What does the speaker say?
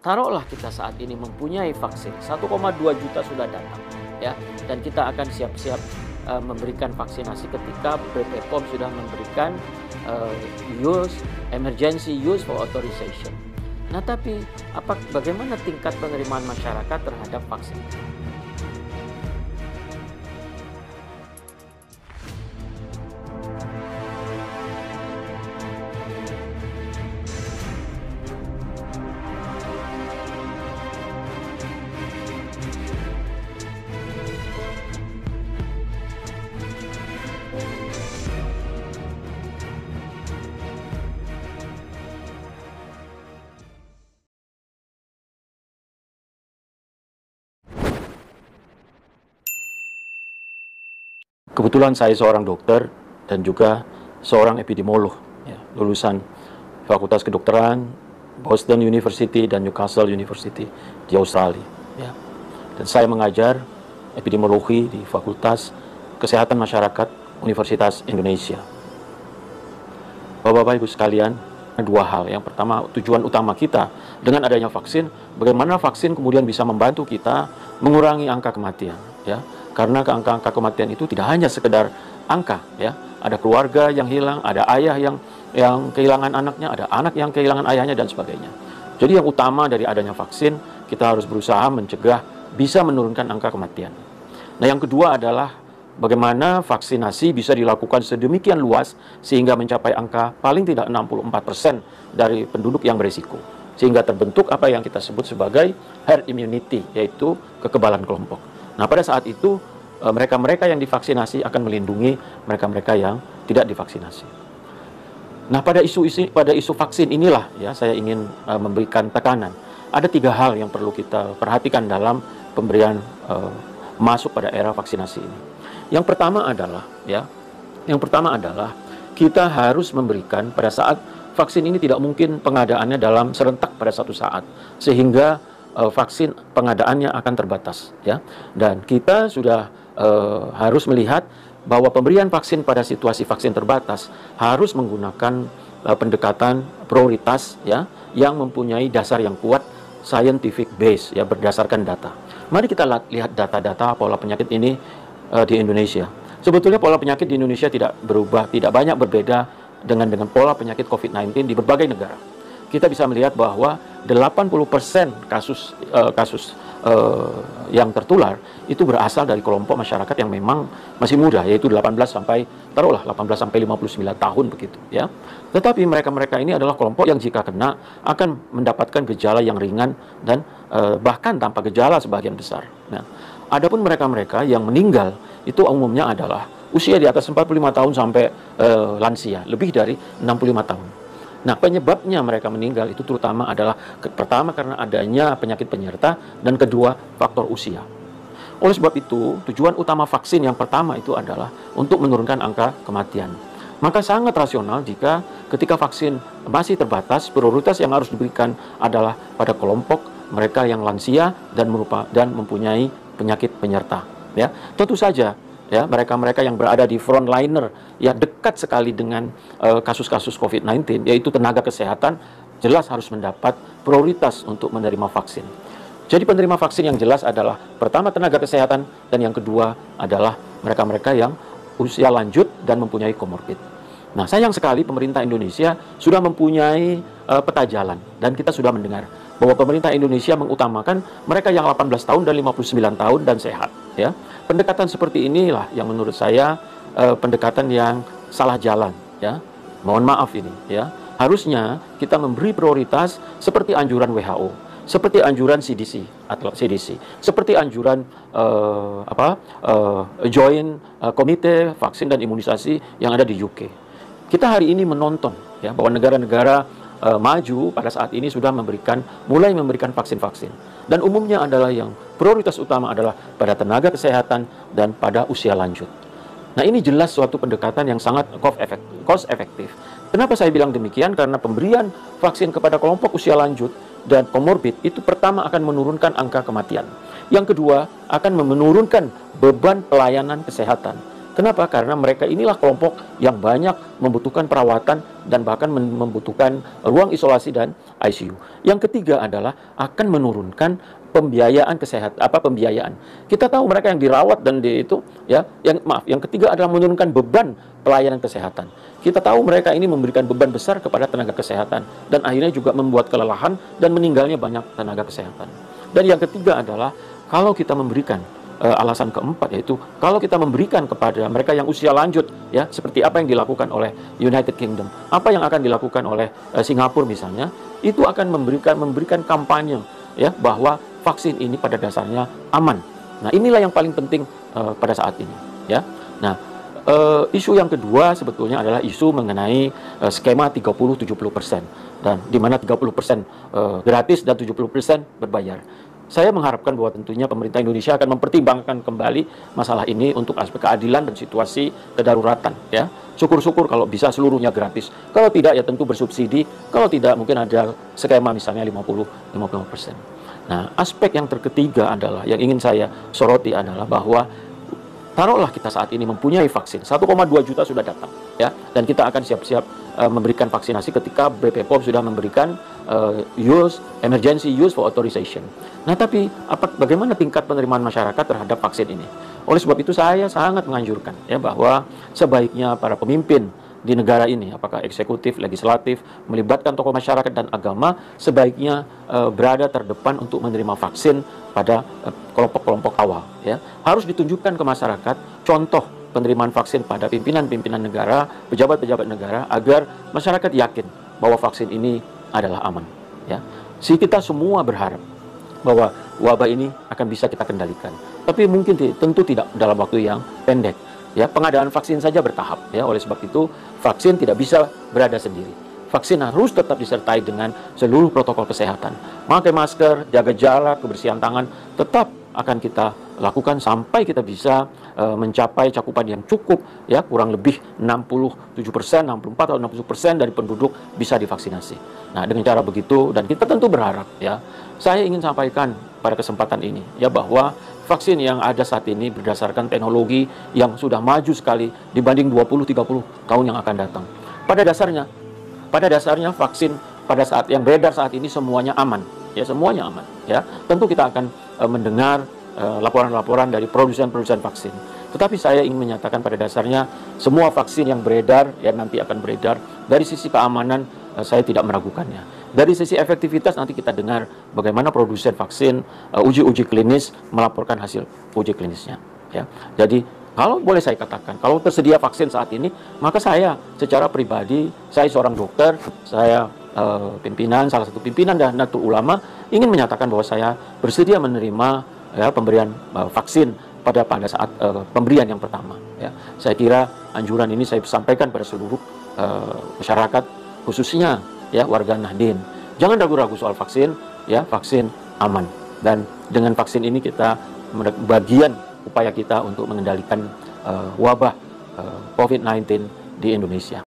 taruhlah kita saat ini mempunyai vaksin, 1,2 juta sudah datang, ya, dan kita akan siap-siap memberikan vaksinasi ketika BP POM sudah memberikan emergency use for authorization. Nah, tapi bagaimana tingkat penerimaan masyarakat terhadap vaksin? Kebetulan saya seorang dokter dan juga seorang epidemiolog, ya, lulusan Fakultas Kedokteran, Boston University dan Newcastle University di Australia. Ya. Dan saya mengajar epidemiologi di Fakultas Kesehatan Masyarakat Universitas Indonesia. Bapak-bapak, Ibu sekalian, dua hal. Yang pertama, tujuan utama kita dengan adanya vaksin, bagaimana vaksin kemudian bisa membantu kita mengurangi angka kematian, ya. Karena angka kematian itu tidak hanya sekedar angka, ya. Ada keluarga yang hilang, ada ayah yang kehilangan anaknya, ada anak yang kehilangan ayahnya dan sebagainya. Jadi yang utama dari adanya vaksin, kita harus berusaha mencegah bisa menurunkan angka kematian. Nah, yang kedua adalah bagaimana vaksinasi bisa dilakukan sedemikian luas sehingga mencapai angka paling tidak 64% dari penduduk yang berisiko. Sehingga terbentuk apa yang kita sebut sebagai herd immunity, yaitu kekebalan kelompok. Nah, pada saat itu mereka-mereka yang divaksinasi akan melindungi mereka-mereka yang tidak divaksinasi. Nah, pada isu vaksin inilah, ya, saya ingin memberikan tekanan. Ada 3 hal yang perlu kita perhatikan dalam pemberian masuk pada era vaksinasi ini. Yang pertama adalah kita harus memberikan pada saat vaksin ini tidak mungkin pengadaannya dalam serentak pada satu saat, sehingga vaksin pengadaannya akan terbatas, ya. Dan kita sudah harus melihat bahwa pemberian vaksin pada situasi vaksin terbatas harus menggunakan pendekatan prioritas, ya, yang mempunyai dasar yang kuat, scientific base, ya, berdasarkan data. Mari kita lihat data-data pola penyakit ini di Indonesia. Sebetulnya pola penyakit di Indonesia tidak berubah, tidak banyak berbeda dengan pola penyakit COVID-19 di berbagai negara. Kita bisa melihat bahwa 80% kasus yang tertular itu berasal dari kelompok masyarakat yang memang masih muda, yaitu 18 sampai 59 tahun begitu, ya. Tetapi mereka-mereka ini adalah kelompok yang jika kena akan mendapatkan gejala yang ringan dan bahkan tanpa gejala sebagian besar. Nah, adapun mereka-mereka yang meninggal itu umumnya adalah usia di atas 45 tahun sampai lansia, lebih dari 65 tahun. Nah, penyebabnya mereka meninggal itu terutama adalah pertama karena adanya penyakit penyerta dan kedua faktor usia. Oleh sebab itu, tujuan utama vaksin yang pertama itu adalah untuk menurunkan angka kematian. Maka sangat rasional jika ketika vaksin masih terbatas, prioritas yang harus diberikan adalah pada kelompok mereka yang lansia dan mempunyai penyakit penyerta. Ya, tentu saja, ya, mereka-mereka yang berada di frontliner, ya, dekat sekali dengan kasus-kasus COVID-19, yaitu tenaga kesehatan, jelas harus mendapat prioritas untuk menerima vaksin. Jadi penerima vaksin yang jelas adalah pertama tenaga kesehatan dan yang kedua adalah mereka-mereka yang usia lanjut dan mempunyai komorbid. Nah, sayang sekali pemerintah Indonesia sudah mempunyai peta jalan dan kita sudah mendengar bahwa pemerintah Indonesia mengutamakan mereka yang 18 tahun dan 59 tahun dan sehat, ya. Pendekatan seperti inilah yang menurut saya pendekatan yang salah jalan, ya. Mohon maaf ini, ya. Harusnya kita memberi prioritas seperti anjuran WHO, seperti anjuran CDC atau CDC, seperti anjuran Joint Komite Vaksin dan Imunisasi yang ada di UK. Kita hari ini menonton, ya, bahwa negara-negara maju pada saat ini sudah mulai memberikan vaksin-vaksin. Dan umumnya adalah yang prioritas utama adalah pada tenaga kesehatan dan pada usia lanjut. Nah, ini jelas suatu pendekatan yang sangat cost efektif. Kenapa saya bilang demikian? Karena pemberian vaksin kepada kelompok usia lanjut dan komorbid itu pertama akan menurunkan angka kematian. Yang kedua akan menurunkan beban pelayanan kesehatan. Kenapa? Karena mereka inilah kelompok yang banyak membutuhkan perawatan dan bahkan membutuhkan ruang isolasi dan ICU. Yang ketiga adalah akan menurunkan pembiayaan kesehatan, pembiayaan. Kita tahu mereka yang dirawat dan itu ya, yang ketiga adalah menurunkan beban pelayanan kesehatan. Kita tahu mereka ini memberikan beban besar kepada tenaga kesehatan dan akhirnya juga membuat kelelahan dan meninggalnya banyak tenaga kesehatan. Dan yang ketiga adalah kalau kita memberikan alasan keempat, yaitu kalau kita memberikan kepada mereka yang usia lanjut, ya, seperti apa yang dilakukan oleh United Kingdom, apa yang akan dilakukan oleh Singapura misalnya, itu akan memberikan kampanye, ya, bahwa vaksin ini pada dasarnya aman. Nah, inilah yang paling penting pada saat ini, ya. Nah, isu yang kedua sebetulnya adalah isu mengenai skema 30-70%, dan di mana 30% gratis dan 70% berbayar. Saya mengharapkan bahwa tentunya pemerintah Indonesia akan mempertimbangkan kembali masalah ini untuk aspek keadilan dan situasi kedaruratan, ya. Syukur-syukur kalau bisa seluruhnya gratis. Kalau tidak ya tentu bersubsidi, kalau tidak mungkin ada skema misalnya 50-50%. Nah, aspek yang ketiga adalah yang ingin saya soroti adalah bahwa taruhlah kita saat ini mempunyai vaksin, 1,2 juta sudah datang, ya, dan kita akan siap-siap memberikan vaksinasi ketika BPOM sudah memberikan emergency use for authorization. Nah, tapi bagaimana tingkat penerimaan masyarakat terhadap vaksin ini? Oleh sebab itu saya sangat menganjurkan, ya, bahwa sebaiknya para pemimpin di negara ini, apakah eksekutif, legislatif, melibatkan tokoh masyarakat dan agama, sebaiknya berada terdepan untuk menerima vaksin pada kelompok-kelompok awal, ya. Harus ditunjukkan ke masyarakat contoh penerimaan vaksin pada pimpinan-pimpinan negara, pejabat-pejabat negara, agar masyarakat yakin bahwa vaksin ini adalah aman, ya. Kita semua berharap bahwa wabah ini akan bisa kita kendalikan, tapi mungkin tentu tidak dalam waktu yang pendek, ya. Pengadaan vaksin saja bertahap, ya. Oleh sebab itu vaksin tidak bisa berada sendiri. Vaksin harus tetap disertai dengan seluruh protokol kesehatan. Pakai masker, jaga jarak, kebersihan tangan, tetap akan kita lakukan sampai kita bisa mencapai cakupan yang cukup, ya, kurang lebih 67%, 64 atau 60% dari penduduk bisa divaksinasi. Nah, dengan cara begitu, dan kita tentu berharap, ya, saya ingin sampaikan pada kesempatan ini, ya, bahwa vaksin yang ada saat ini berdasarkan teknologi yang sudah maju sekali dibanding 20-30 tahun yang akan datang. Pada dasarnya vaksin pada saat yang beredar saat ini semuanya aman, ya, semuanya aman, ya. Tentu kita akan mendengar laporan-laporan dari produsen-produsen vaksin. Tetapi saya ingin menyatakan pada dasarnya semua vaksin yang beredar, ya, nanti akan beredar. Dari sisi keamanan saya tidak meragukannya. Dari sisi efektivitas nanti kita dengar bagaimana produsen vaksin uji klinis melaporkan hasil uji klinisnya, ya. Jadi kalau boleh saya katakan, kalau tersedia vaksin saat ini, maka saya secara pribadi, saya seorang dokter, saya salah satu pimpinan dan Nahdlatul Ulama ingin menyatakan bahwa saya bersedia menerima, ya, pemberian vaksin pada saat pemberian yang pertama, ya. Saya kira anjuran ini saya sampaikan pada seluruh masyarakat, khususnya, ya, warga Nahdien. Jangan ragu-ragu soal vaksin, ya, vaksin aman, dan dengan vaksin ini kita bagian upaya kita untuk mengendalikan wabah COVID-19 di Indonesia.